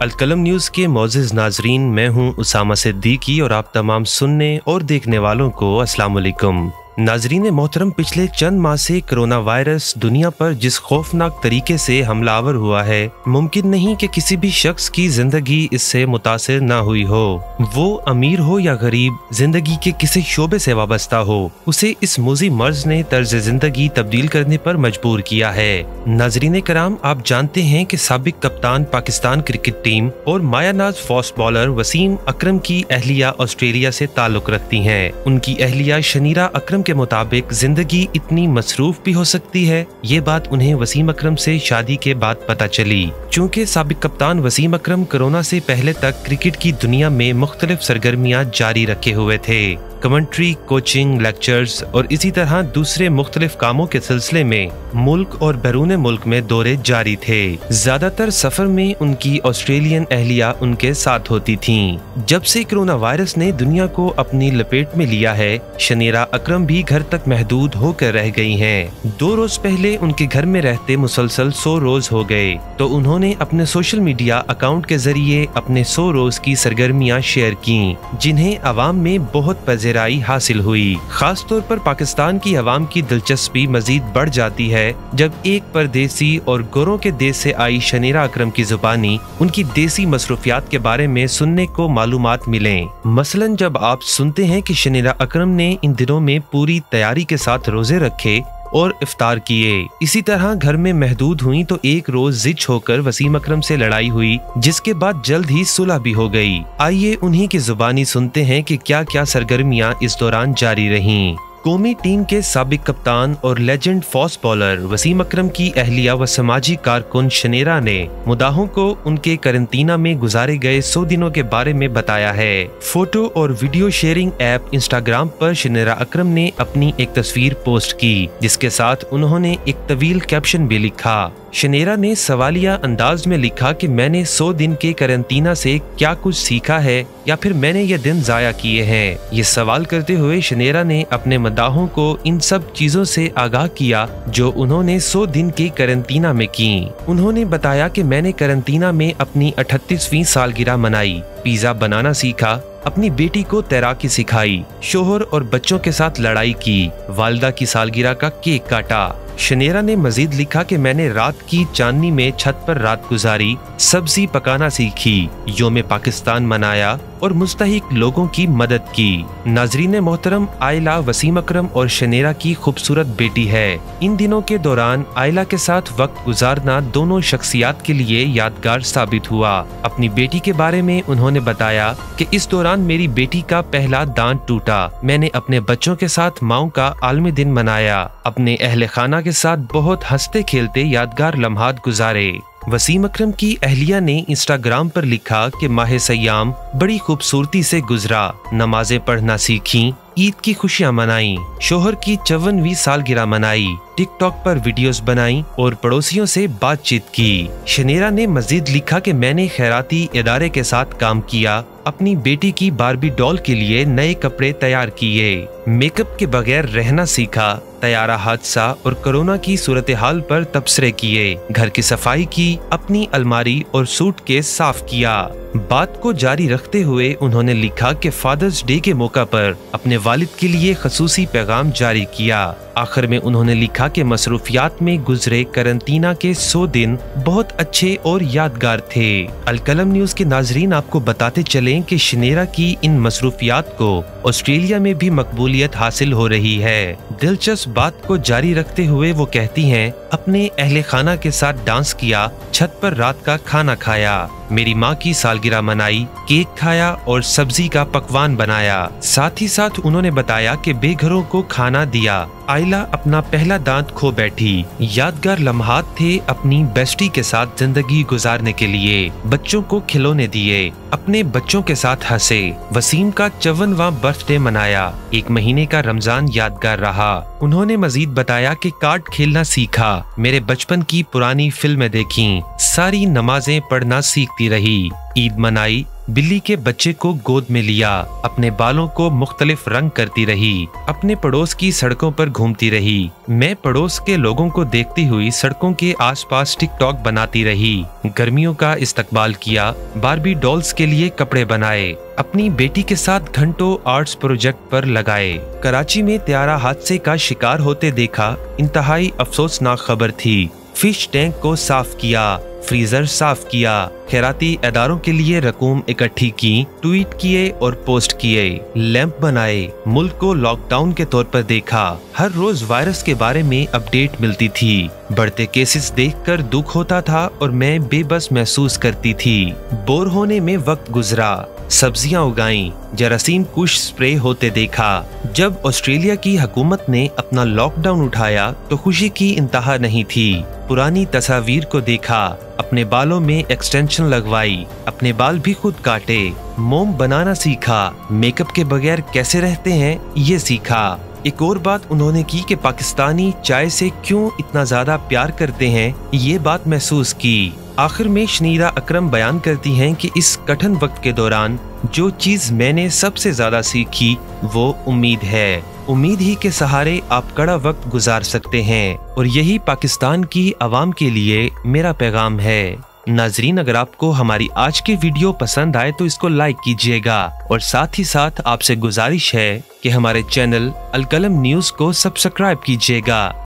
अलकलम news के मोअज़्ज़िज़ नाज़रीन, मैं हूं उसामा सिद्दीकी और आप तमाम सुनने और देखने वालों को अस्सलाम वालेकुम। नाज़रीन मोहतरम, पिछले चंद माह से कोरोना वायरस दुनिया पर जिस खौफनाक तरीके से हमलावर हुआ है, मुमकिन नहीं कि किसी भी शख्स की जिंदगी इससे मुतासिर ना हुई हो। वो अमीर हो या गरीब, जिंदगी के किसी शोबे से वाबस्ता हो, उसे इस मुज़ी मर्ज ने तर्ज जिंदगी तब्दील करने पर मजबूर किया है। नाज़रीन कराम, आप जानते हैं कि साबिक कप्तान पाकिस्तान क्रिकेट टीम और मायानाज फास्ट बॉलर वसीम अकरम की अहलिया ऑस्ट्रेलिया से ताल्लुक रखती हैं। उनकी अहलिया शनीरा अकरम के मुताबिक जिंदगी इतनी मसरूफ भी हो सकती है। ये बात उन्हें वसीम अकरम से शादी के बाद पता चली। चूँकि साबिक कप्तान वसीम अकरम कोरोना से पहले तक क्रिकेट की दुनिया में मुख्तलिफ सरगर्मियां जारी रखे हुए थे। कमेंट्री, कोचिंग, लेक्चर्स और इसी तरह दूसरे मुख्तलिफ कामों के सिलसिले में मुल्क और बैरून मुल्क में दौरे जारी थे। ज्यादातर सफर में उनकी ऑस्ट्रेलियन अहलिया उनके साथ होती थीं। जब से कोरोना वायरस ने दुनिया को अपनी लपेट में लिया है, शनीरा अकरम भी घर तक महदूद होकर रह गई हैं। 2 रोज पहले उनके घर में रहते मुसलसल 100 रोज हो गए, तो उन्होंने अपने सोशल मीडिया अकाउंट के जरिए अपने 100 रोज की सरगर्मियां शेयर की, जिन्हें अवाम में बहुत पज़ेराई हासिल हुई। खास तौर पर पाकिस्तान की अवाम की दिलचस्पी मजीद बढ़ जाती है जब एक परदेसी और गोरों के देश से आई शनीरा अकरम की जुबानी उनकी देसी मसरूफियात के बारे में सुनने को मालूमात मिले। मसलन जब आप सुनते हैं कि शनीरा अकरम ने इन दिनों में पूरी तैयारी के साथ रोजे रखे और इफ्तार किए। इसी तरह घर में महदूद हुई तो एक रोज जिद होकर वसीम अकरम से लड़ाई हुई, जिसके बाद जल्द ही सुलह भी हो गई। आइए उन्हीं की जुबानी सुनते हैं कि क्या क्या सरगर्मियां इस दौरान जारी रहीं। कौमी टीम के साबिक कप्तान और लेजेंड फास्ट बॉलर वसीम अकरम की अहलिया व समाजी कारकुन शनीरा ने मुदाहों को उनके करंतना में गुजारे गए 100 दिनों के बारे में बताया है। फोटो और वीडियो शेयरिंग ऐप इंस्टाग्राम पर शनीरा अकरम ने अपनी एक तस्वीर पोस्ट की, जिसके साथ उन्होंने एक तवील कैप्शन भी लिखा। शनीरा ने सवालिया अंदाज में लिखा कि मैंने 100 दिन के करंतना से क्या कुछ सीखा है या फिर मैंने ये दिन जाया किए हैं। ये सवाल करते हुए शनीरा ने अपने मदाहों को इन सब चीजों से आगाह किया जो उन्होंने 100 दिन के करंतना में की। उन्होंने बताया कि मैंने करंतना में अपनी 38वीं सालगिरह मनाई, पिज्जा बनाना सीखा, अपनी बेटी को तैराकी सिखाई, शोहर और बच्चों के साथ लड़ाई की, वालिदा की सालगिरह का केक काटा। शनीरा ने मजीद लिखा कि मैंने रात की चांदनी में छत पर रात गुजारी, सब्जी पकाना सीखी, योम पाकिस्तान मनाया और मुस्तहिक लोगों की मदद की। नाजरीन मोहतरम, आयला वसीम अकरम और शनीरा की खूबसूरत बेटी है। इन दिनों के दौरान आयला के साथ वक्त गुजारना दोनों शख्सियात के लिए यादगार साबित हुआ। अपनी बेटी के बारे में उन्होंने बताया कि इस दौरान मेरी बेटी का पहला दांत टूटा। मैंने अपने बच्चों के साथ माओ का आलमी दिन मनाया, अपने अहले खाना के साथ बहुत हंसते खेलते यादगार लम्हात गुजारे। वसीम अकरम की अहलिया ने इंस्टाग्राम पर लिखा कि माह सयाम बड़ी खूबसूरती से गुजरा, नमाजें पढ़ना सीखी, ईद की खुशियां मनाई, शोहर की 54वीं सालगिरह मनाई, टिकटॉक पर वीडियोस बनाई और पड़ोसियों से बातचीत की। शनीरा ने मजीद लिखा कि मैंने खैराती इदारे के साथ काम किया, अपनी बेटी की बारबी डॉल के लिए नए कपड़े तैयार किए, मेकअप के बगैर रहना सीखा, तैयारा हादसा और कोरोना की सूरत हाल पर तबसरे किए, घर की सफाई की, अपनी अलमारी और सूटकेस साफ किया। बात को जारी रखते हुए उन्होंने लिखा कि फादर्स डे के मौका पर अपने वालिद के लिए खसूसी पैगाम जारी किया। आखिर में उन्होंने लिखा कि मसरूफियात में गुजरे करंतना के 100 दिन बहुत अच्छे और यादगार थे। अलकलम न्यूज़ के नाजरीन, आपको बताते चलें कि शनीरा की इन मसरूफियात को ऑस्ट्रेलिया में भी मकबूलियत हासिल हो रही है। दिलचस्प बात को जारी रखते हुए वो कहती हैं, अपने अहले खाना के साथ डांस किया, छत पर रात का खाना खाया, मेरी माँ की सालगिरह मनाई, केक खाया और सब्जी का पकवान बनाया। साथ ही साथ उन्होंने बताया कि बेघरों को खाना दिया। आयला अपना पहला दांत खो बैठी। यादगार लम्हात थे अपनी बेस्टी के साथ जिंदगी गुजारने के लिए। बच्चों को खिलौने दिए, अपने बच्चों के साथ हंसे। वसीम का 54वां बर्थडे मनाया। 1 महीने का रमजान यादगार रहा। उन्होंने मजीद बताया कि कार्ड खेलना सीखा, मेरे बचपन की पुरानी फिल्में देखी, सारी नमाजें पढ़ना सीखती रही, ईद मनाई, बिल्ली के बच्चे को गोद में लिया, अपने बालों को मुख्तलिफ रंग करती रही, अपने पड़ोस की सड़कों पर घूमती रही। मैं पड़ोस के लोगों को देखती हुई सड़कों के आसपास टिकटॉक बनाती रही, गर्मियों का इस्तकबाल किया, बारबी डॉल्स के लिए कपड़े बनाए, अपनी बेटी के साथ घंटों आर्ट्स प्रोजेक्ट पर लगाए। कराची में त्यारा हादसे का शिकार होते देखा, इंतहाई अफसोसनाक खबर थी। फिश टैंक को साफ किया, फ्रीजर साफ किया, खैराती इदारों के लिए रकूम इकट्ठी की, ट्वीट किए और पोस्ट किए, लैंप बनाए, मुल्क को लॉकडाउन के तौर पर देखा। हर रोज वायरस के बारे में अपडेट मिलती थी। बढ़ते केसेस देखकर दुख होता था और मैं बेबस महसूस करती थी। बोर होने में वक्त गुजरा, सब्जियां उगाई, जरासीम कुश स्प्रे होते देखा। जब ऑस्ट्रेलिया की हुकूमत ने अपना लॉकडाउन उठाया तो खुशी की इंतहा नहीं थी। पुरानी तस्वीर को देखा, अपने बालों में एक्सटेंशन लगवाई, अपने बाल भी खुद काटे, मोम बनाना सीखा, मेकअप के बगैर कैसे रहते हैं ये सीखा। एक और बात उन्होंने की कि पाकिस्तानी चाय से क्यों इतना ज्यादा प्यार करते हैं, ये बात महसूस की। आखिर में शनीरा अकरम बयान करती हैं कि इस कठिन वक्त के दौरान जो चीज मैंने सबसे ज्यादा सीखी वो उम्मीद है। उम्मीद ही के सहारे आप कड़ा वक्त गुजार सकते हैं और यही पाकिस्तान की आवाम के लिए मेरा पैगाम है। नाजरीन, अगर आपको हमारी आज की वीडियो पसंद आए तो इसको लाइक कीजिएगा और साथ ही साथ आपसे गुजारिश है कि हमारे चैनल अलकलम न्यूज़ को सब्सक्राइब कीजिएगा।